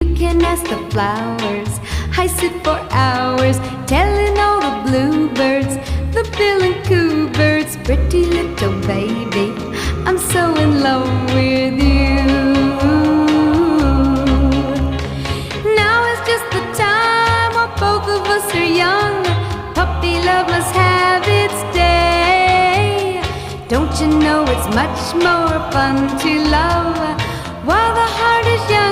You can ask the flowers. I sit for hours telling all the bluebirds, the bill and coo birds, pretty little baby, I'm so in love with you. Now is just the time while both of us are young. Puppy love must have its day. Don't you know it's much more fun to love while the heart is young?